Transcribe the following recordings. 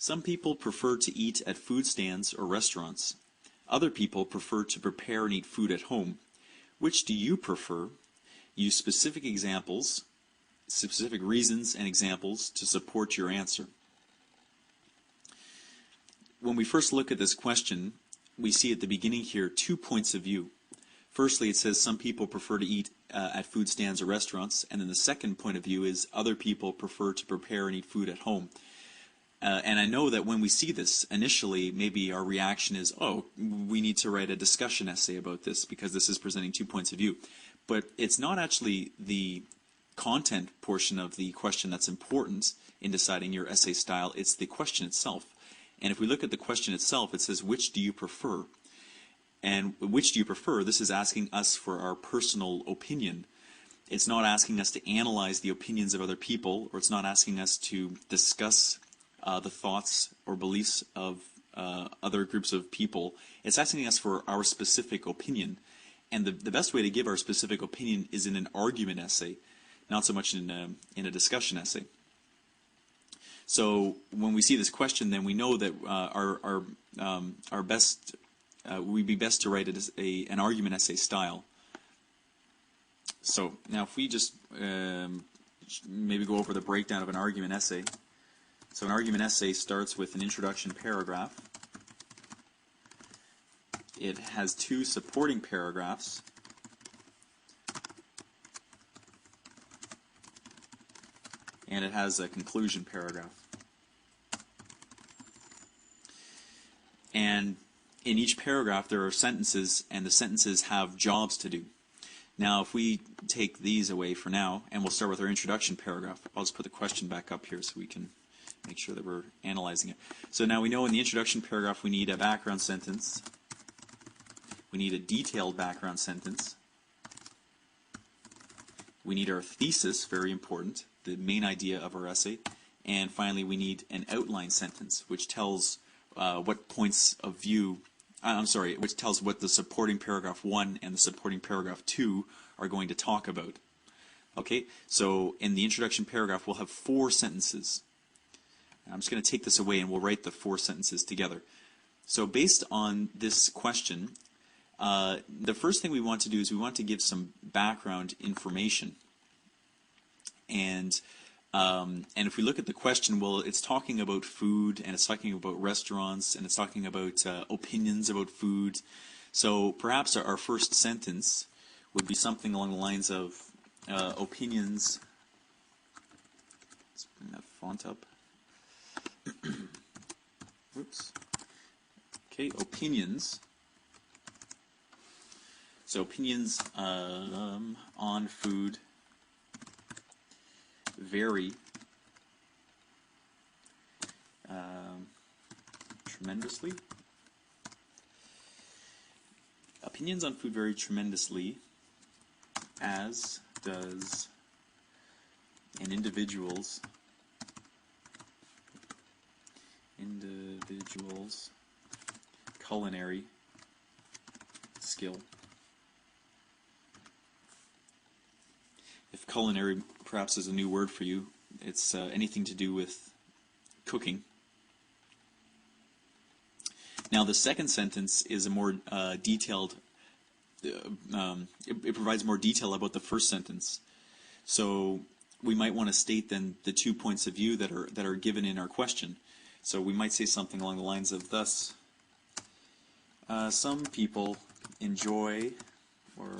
Some people prefer to eat at food stands or restaurants. Other people prefer to prepare and eat food at home. Which do you prefer? Use specific examples, specific reasons and examples to support your answer. When we first look at this question, we see at the beginning here 2 points of view. Firstly, it says some people prefer to eat at food stands or restaurants, and then the second point of view is other people prefer to prepare and eat food at home. And I know that when we see this, initially, maybe our reaction is, oh, we need to write a discussion essay about this because this is presenting 2 points of view. But it's not actually the content portion of the question that's important in deciding your essay style, it's the question itself. And if we look at the question itself, it says, which do you prefer? And which do you prefer? This is asking us for our personal opinion. It's not asking us to analyze the opinions of other people, or it's not asking us to discuss the thoughts or beliefs of other groups of people. It's asking us for our specific opinion. And the best way to give our specific opinion is in an argument essay, not so much in a discussion essay. So when we see this question, then we know that our best we'd be best to write an argument essay style. So now if we just maybe go over the breakdown of an argument essay. So an argument essay starts with an introduction paragraph. It has 2 supporting paragraphs. And it has a conclusion paragraph. And in each paragraph there are sentences, and the sentences have jobs to do. Now if we take these away for now, and we'll start with our introduction paragraph. I'll just put the question back up here so we can make sure that we're analyzing it. So now we know in the introduction paragraph we need a background sentence. We need a detailed background sentence. We need our thesis, very important, the main idea of our essay. And finally we need an outline sentence, which tells what points of view, which tells what the supporting paragraph 1 and the supporting paragraph 2 are going to talk about. Okay, so in the introduction paragraph we'll have 4 sentences. I'm just going to take this away and we'll write the 4 sentences together. So based on this question, the first thing we want to do is we want to give some background information. And if we look at the question, well, it's talking about food, and it's talking about restaurants, and it's talking about opinions about food. So perhaps our first sentence would be something along the lines of opinions. Let's bring that font up. Oops. Okay, opinions. So opinions on food vary tremendously. Opinions on food vary tremendously, as does an individual's culinary skill. If culinary perhaps is a new word for you, it's anything to do with cooking. Now the second sentence is a more detailed, it provides more detail about the first sentence. So we might want to state then the 2 points of view that are given in our question. So we might say something along the lines of thus, some people enjoy, or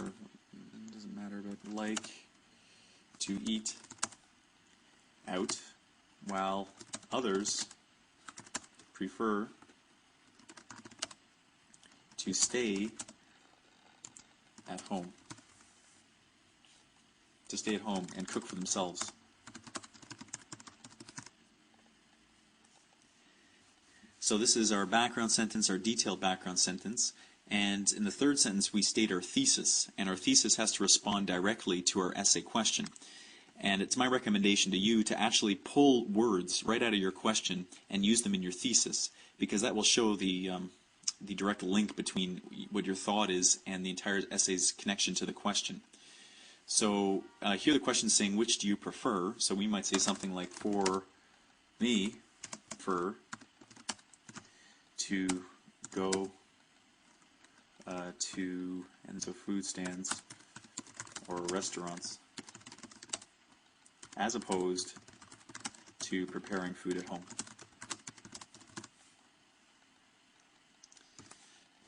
it doesn't matter, but like to eat out, while others prefer to stay at home. To stay at home and cook for themselves. So this is our background sentence, our detailed background sentence. And in the third sentence we state our thesis, and our thesis has to respond directly to our essay question. And it's my recommendation to you to actually pull words right out of your question and use them in your thesis, because that will show the direct link between what your thought is and the entire essay's connection to the question. So here the question is saying, which do you prefer? So we might say something like, for me, prefer to go to, and so food stands or restaurants, as opposed to preparing food at home.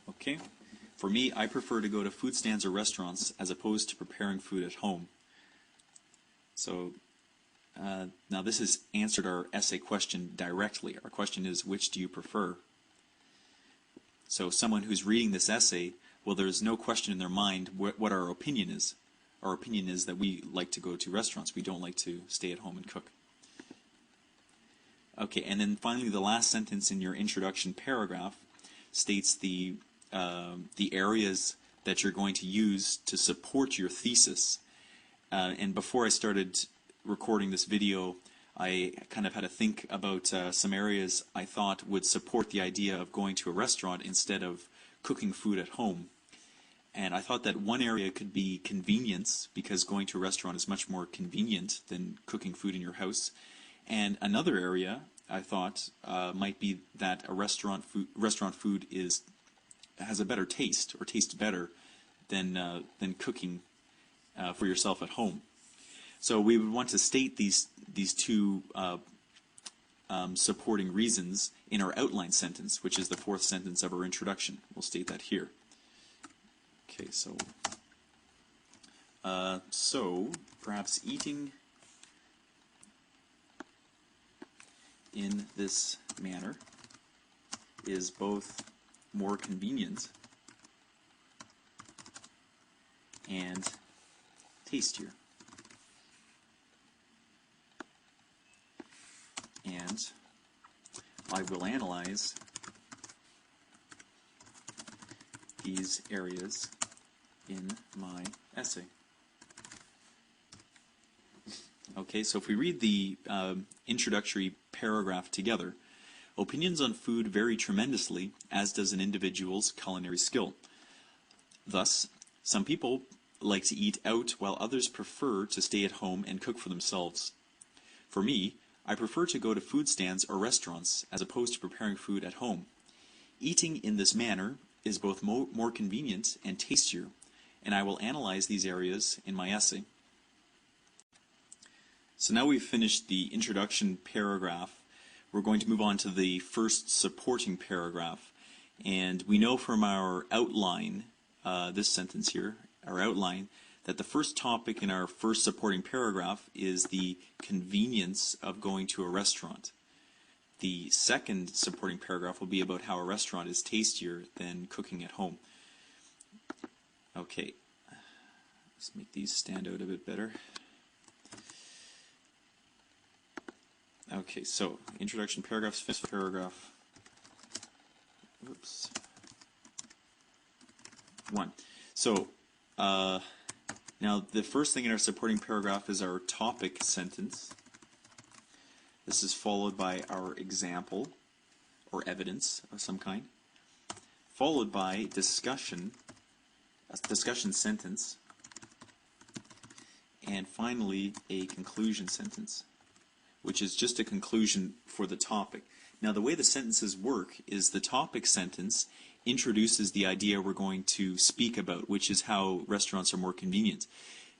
Okay, for me, I prefer to go to food stands or restaurants as opposed to preparing food at home. So now this has answered our essay question directly. Our question is, which do you prefer? So someone who's reading this essay, well, there's no question in their mind what our opinion is. Our opinion is that we like to go to restaurants. We don't like to stay at home and cook. Okay, and then finally the last sentence in your introduction paragraph states the areas that you're going to use to support your thesis. And before I started recording this video, I kind of had to think about some areas I thought would support the idea of going to a restaurant instead of cooking food at home. And I thought that one area could be convenience, because going to a restaurant is much more convenient than cooking food in your house. And another area I thought might be that a restaurant food has a better taste, or tastes better than cooking for yourself at home. So we would want to state these two supporting reasons in our outline sentence, which is the fourth sentence of our introduction. We'll state that here. Okay, so perhaps eating in this manner is both more convenient and tastier. And I will analyze these areas in my essay. Okay, so if we read the introductory paragraph together, opinions on food vary tremendously, as does an individual's culinary skill. Thus, some people like to eat out while others prefer to stay at home and cook for themselves. For me, I prefer to go to food stands or restaurants as opposed to preparing food at home. Eating in this manner is both more convenient and tastier, and I will analyze these areas in my essay. So now we've finished the introduction paragraph. We're going to move on to the first supporting paragraph. And we know from our outline, this sentence here, our outline, that the first topic in our first supporting paragraph is the convenience of going to a restaurant. The second supporting paragraph will be about how a restaurant is tastier than cooking at home. Okay, let's make these stand out a bit better. Okay, so introduction paragraphs, fifth paragraph. Oops. 1. So, now the first thing in our supporting paragraph is our topic sentence. This is followed by our example or evidence of some kind, followed by discussion, a discussion sentence, and finally a conclusion sentence, which is just a conclusion for the topic. Now the way the sentences work is the topic sentence introduces the idea we're going to speak about, which is how restaurants are more convenient.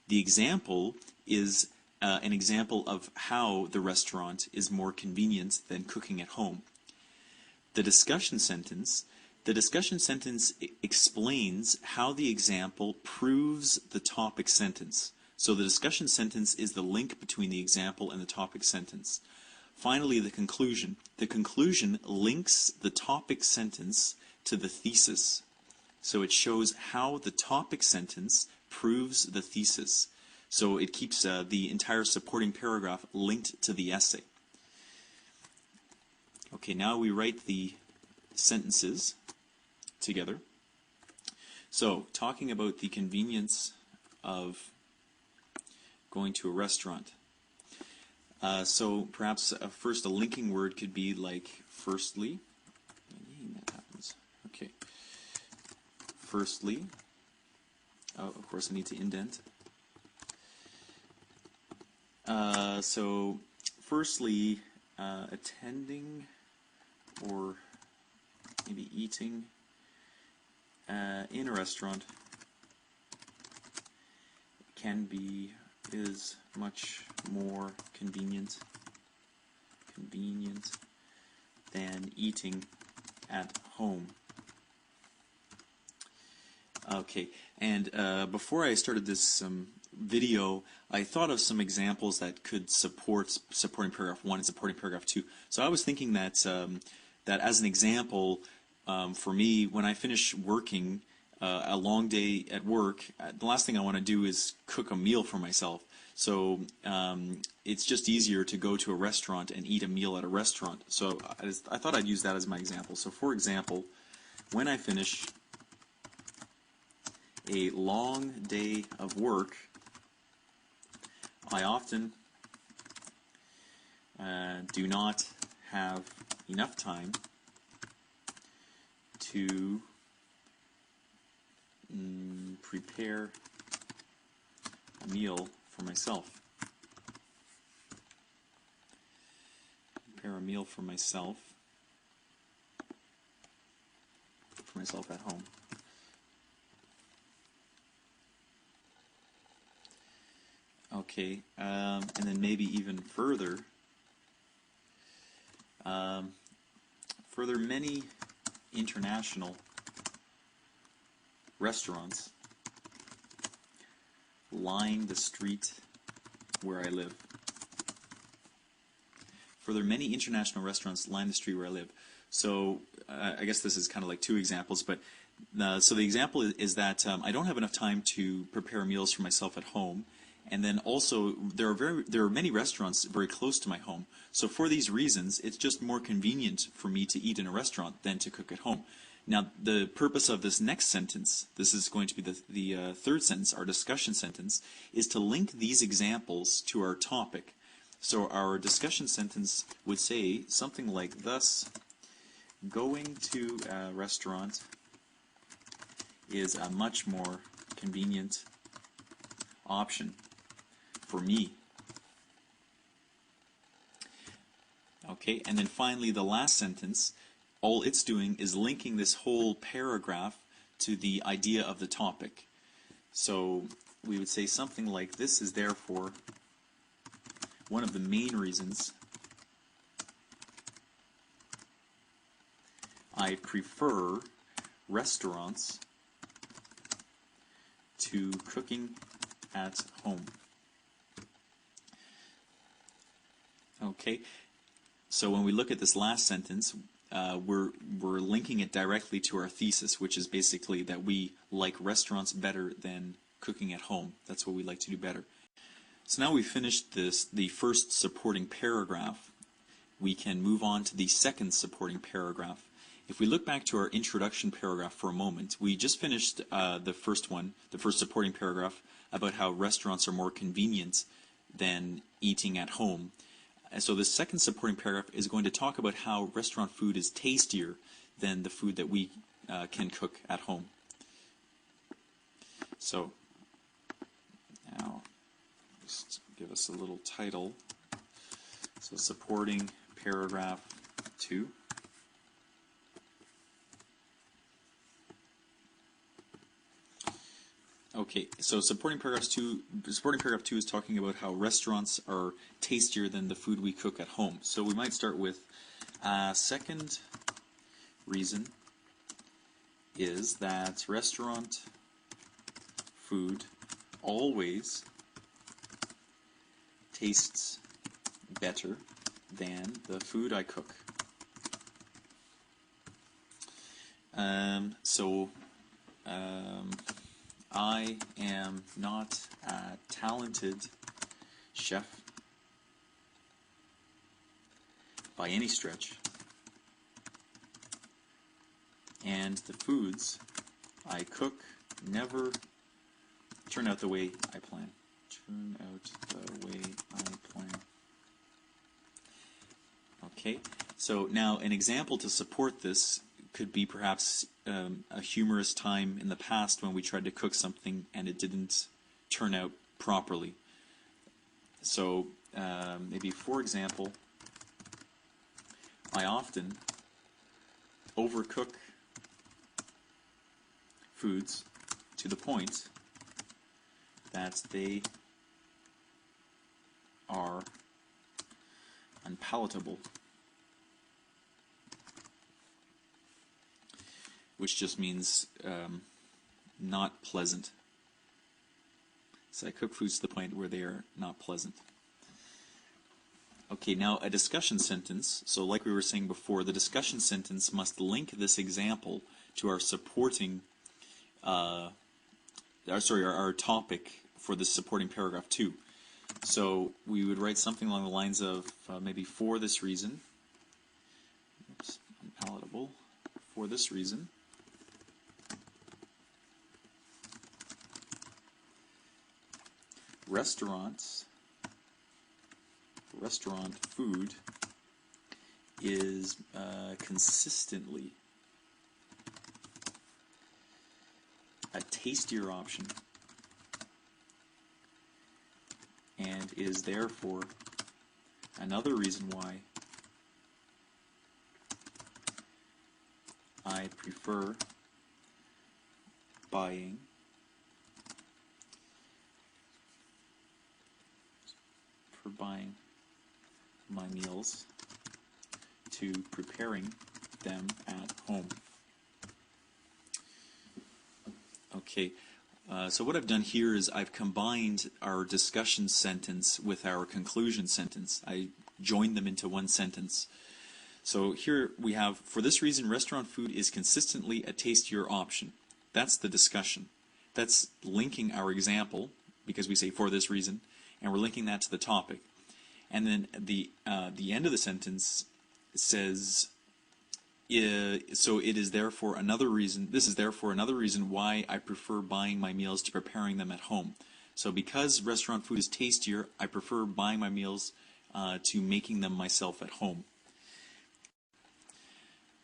The example is an example of how the restaurant is more convenient than cooking at home. The discussion sentence explains how the example proves the topic sentence. So the discussion sentence is the link between the example and the topic sentence. Finally, the conclusion. The conclusion links the topic sentence to the thesis. So it shows how the topic sentence proves the thesis. So it keeps the entire supporting paragraph linked to the essay. Okay, now we write the sentences together. So, talking about the convenience of going to a restaurant. So perhaps first a linking word could be like firstly. That happens. Okay. Firstly. Oh, of course I need to indent. So firstly, attending or maybe eating in a restaurant is much more convenient than eating at home. Okay, and before I started this video, I thought of some examples that could support supporting paragraph 1 and supporting paragraph 2. So I was thinking that that as an example, for me, when I finish working a long day at work, the last thing I want to do is cook a meal for myself. So it's just easier to go to a restaurant and eat a meal at a restaurant. So I thought I'd use that as my example. So for example, when I finish a long day of work, I often do not have enough time to prepare a meal for myself. Prepare a meal for myself at home. Okay, and then maybe even further, many international restaurants line the street where I live. Further, many international restaurants line the street where I live. So I guess this is kind of like two examples, but so the example is that I don't have enough time to prepare meals for myself at home. And then also, there are many restaurants very close to my home. So for these reasons, it's just more convenient for me to eat in a restaurant than to cook at home. Now, the purpose of this next sentence, this is going to be the third sentence, our discussion sentence, is to link these examples to our topic. So our discussion sentence would say something like, thus, going to a restaurant is a much more convenient option for me. Okay, and then finally the last sentence, all it's doing is linking this whole paragraph to the idea of the topic. So we would say something like, this is therefore one of the main reasons I prefer restaurants to cooking at home. Okay, so when we look at this last sentence, we're linking it directly to our thesis, which is basically that we like restaurants better than cooking at home. That's what we like to do better. So now we've finished the first supporting paragraph. We can move on to the second supporting paragraph. If we look back to our introduction paragraph for a moment, we just finished the first supporting paragraph about how restaurants are more convenient than eating at home. And so the second supporting paragraph is going to talk about how restaurant food is tastier than the food that we can cook at home. So now just give us a little title. So supporting paragraph 2. Okay, so supporting paragraph 2 is talking about how restaurants are tastier than the food we cook at home. So we might start with second reason is that restaurant food always tastes better than the food I cook. I am not a talented chef by any stretch, and the foods I cook never turn out the way I plan. Okay, so now an example to support this could be perhaps a humorous time in the past when we tried to cook something and it didn't turn out properly. So maybe, for example, I often overcook foods to the point that they are unpalatable, which just means not pleasant. So I cook foods to the point where they are not pleasant. Okay, now a discussion sentence. So like we were saying before, the discussion sentence must link this example to our supporting, our topic for the supporting paragraph 2. So we would write something along the lines of maybe for this reason, unpalatable, for this reason, restaurant food is consistently a tastier option and is therefore another reason why I prefer buying my meals to preparing them at home. Okay, so what I've done here is I've combined our discussion sentence with our conclusion sentence. I joined them into one sentence. So here we have, for this reason, restaurant food is consistently a tastier option. That's the discussion. That's linking our example, because we say for this reason, and we're linking that to the topic. And then the end of the sentence says, so it is therefore another reason, this is therefore another reason why I prefer buying my meals to preparing them at home. So because restaurant food is tastier, I prefer buying my meals to making them myself at home.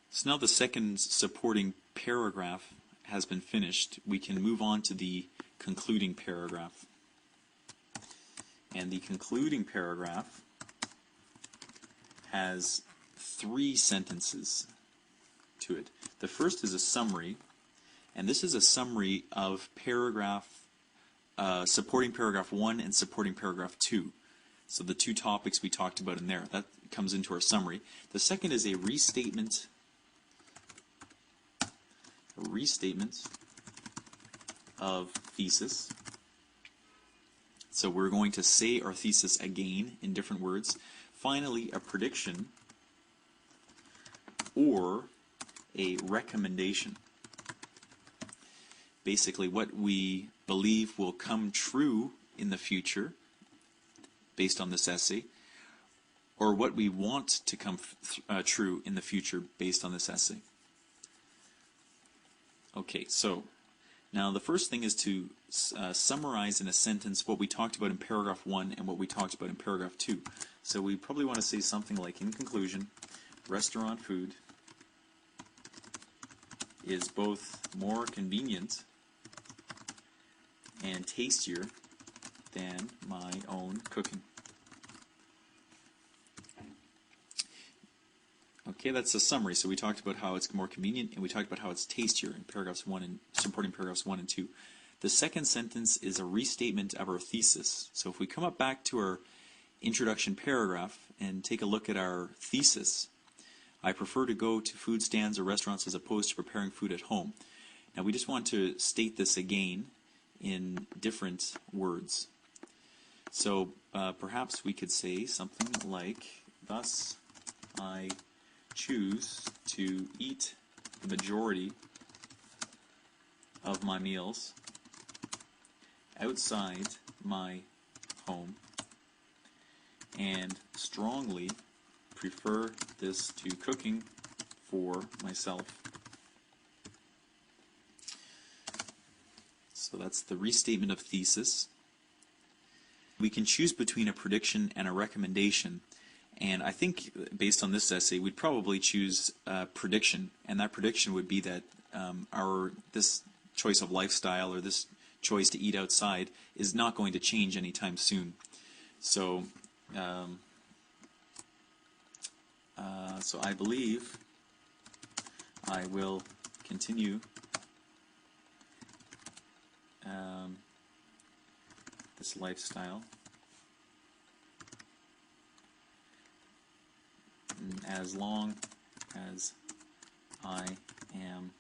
So now the second supporting paragraph has been finished. We can move on to the concluding paragraph. And the concluding paragraph has 3 sentences to it. The first is a summary, and this is a summary of supporting paragraph 1 and supporting paragraph 2. So the 2 topics we talked about in there, that comes into our summary. The second is a restatement of thesis. So we're going to say our thesis again in different words. Finally, a prediction or a recommendation. Basically, what we believe will come true in the future based on this essay, or what we want to come true in the future based on this essay. Okay, so now the first thing is to summarize in a sentence what we talked about in paragraph 1 and what we talked about in paragraph 2. So we probably want to say something like, in conclusion, restaurant food is both more convenient and tastier than my own cooking. Okay, that's a summary. So we talked about how it's more convenient, and we talked about how it's tastier in paragraphs 1 and supporting paragraphs 1 and 2. The second sentence is a restatement of our thesis. So if we come up back to our introduction paragraph and take a look at our thesis, I prefer to go to food stands or restaurants as opposed to preparing food at home. Now we just want to state this again in different words. So perhaps we could say something like, thus I choose to eat the majority of my meals outside my home and strongly prefer this to cooking for myself. So that's the restatement of thesis. We can choose between a prediction and a recommendation. And I think, based on this essay, we'd probably choose prediction, and that prediction would be that this choice of lifestyle or this choice to eat outside is not going to change anytime soon. So, so I believe I will continue this lifestyle as long as I am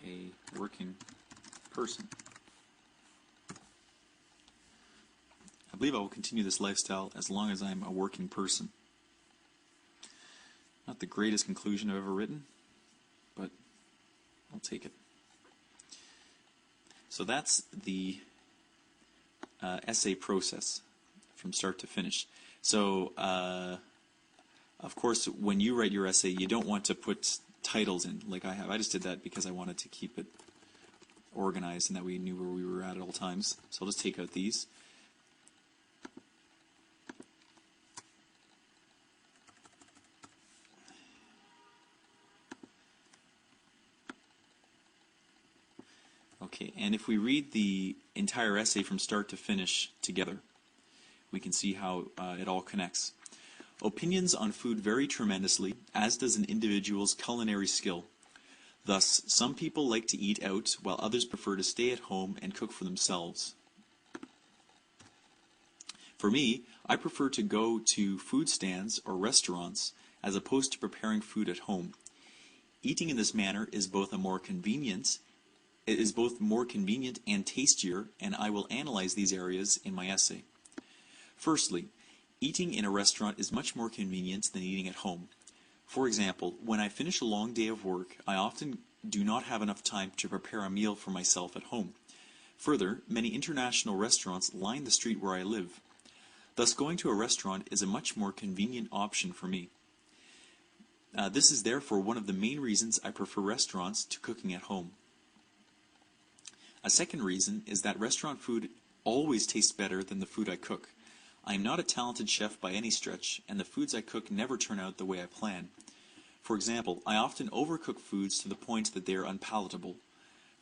a working person. I believe I will continue this lifestyle as long as I'm a working person. Not the greatest conclusion I've ever written, but I'll take it. So that's the essay process from start to finish. So, of course, when you write your essay, you don't want to put titles in like I have. I just did that because I wanted to keep it organized and that we knew where we were at all times. So I'll just take out these. Okay, and if we read the entire essay from start to finish together, we can see how it all connects. Opinions on food vary tremendously, as does an individual's culinary skill. Thus, some people like to eat out, while others prefer to stay at home and cook for themselves. For me, I prefer to go to food stands or restaurants as opposed to preparing food at home. Eating in this manner is both more convenient and tastier, and I will analyze these areas in my essay. Firstly, eating in a restaurant is much more convenient than eating at home. For example, when I finish a long day of work, I often do not have enough time to prepare a meal for myself at home. Further, many international restaurants line the street where I live. Thus, going to a restaurant is a much more convenient option for me. This is therefore one of the main reasons I prefer restaurants to cooking at home. A second reason is that restaurant food always tastes better than the food I cook. I am not a talented chef by any stretch, and the foods I cook never turn out the way I plan. For example, I often overcook foods to the point that they are unpalatable.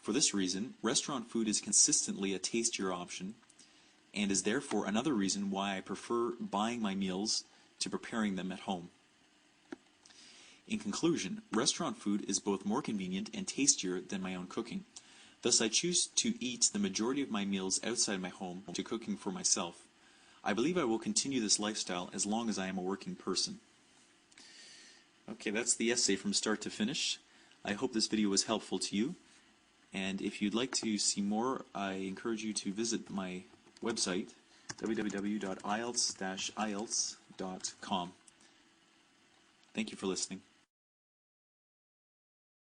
For this reason, restaurant food is consistently a tastier option, and is therefore another reason why I prefer buying my meals to preparing them at home. In conclusion, restaurant food is both more convenient and tastier than my own cooking. Thus, I choose to eat the majority of my meals outside my home to cooking for myself. I believe I will continue this lifestyle as long as I am a working person. Okay, that's the essay from start to finish. I hope this video was helpful to you. And if you'd like to see more, I encourage you to visit my website, www.ielts-ielts.com. Thank you for listening.